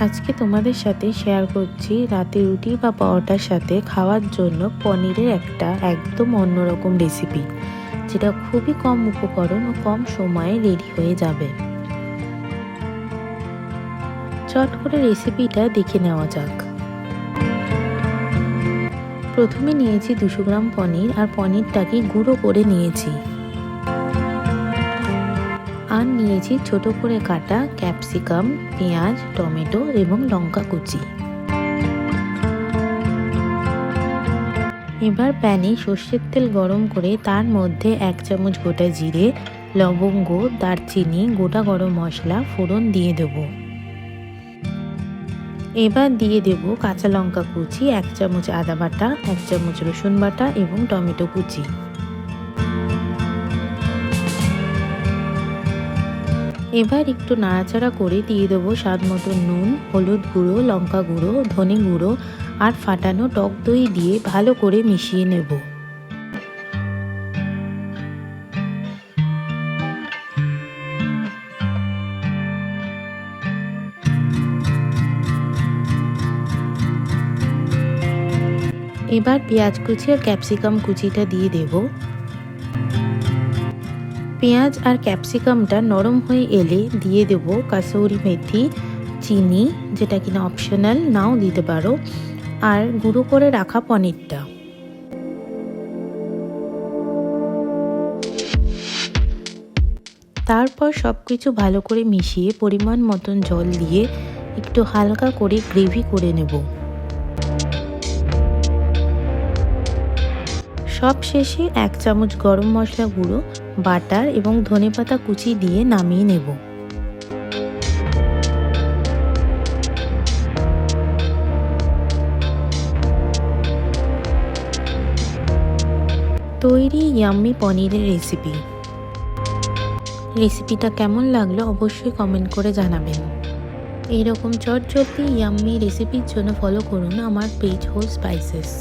আজকে তোমাদের সাথে শেয়ার করছি রাতে রুটি বা পরোটার সাথে খাওয়ার জন্য পনিরের একটা একদম অন্যরকম রেসিপি, যেটা খুবই কম উপকরণ ও কম সময়ে রেডি হয়ে যাবে। চট করে রেসিপিটা দেখে নেওয়া যাক। প্রথমে নিয়েছি 200 গ্রাম পনির, আর পনিরটাকে গুঁড়ো করে নিয়েছি। আর নিয়েছি ছোট করে কাটা ক্যাপসিকাম, পেঁয়াজ, টমেটো এবং লঙ্কা কুচি। এবার প্যানে সর্ষের তেল গরম করে তার মধ্যে 1 চামচ গোটা জিরে, লবঙ্গ, দারচিনি, গোটা গরম মশলা ফোড়ন দিয়ে দেব। এবার দিয়ে দেব কাঁচা লঙ্কা কুচি, 1 চামচ আদা বাটা, 1 চামচ রসুন বাটা এবং টমেটো কুচি। এবার একটু নাড়াচাড়া করে দিয়ে দেবো স্বাদ মতো নুন, হলুদ গুঁড়ো, লঙ্কা গুঁড়ো, ধনে গুঁড়ো আর ফাটানো টক দই দিয়ে ভালো করে মিশিয়ে নেব। এবার পেঁয়াজ কুচি আর ক্যাপসিকাম কুচিটা দিয়ে দেব। পেঁয়াজ আর ক্যাপসিকামটা নরম হয়ে এলে দিয়ে দেব কাসুরি মেথি, চিনি, যেটা কিনা অপশনাল, নাও দিতে পারো, আর গুঁড়ো করে রাখা পনিরটা। তারপর সব কিছু ভালো করে মিশিয়ে পরিমাণ মতন জল দিয়ে একটু হালকা করে গ্রেভি করে নেব। সব শেষে 1 চামচ গরম মশলা গুঁড়ো, বাটার এবং ধনেপাতা কুচি দিয়ে নামিয়ে নেব। তৈরি ইয়াম্মি পনিরের রেসিপি। রেসিপিটা কেমন লাগলো অবশ্যই কমেন্ট করে জানাবেন। এইরকম চটজলদি ইয়াম্মি রেসিপির জন্য ফলো করুন আমার পেজ হোল স্পাইসেস।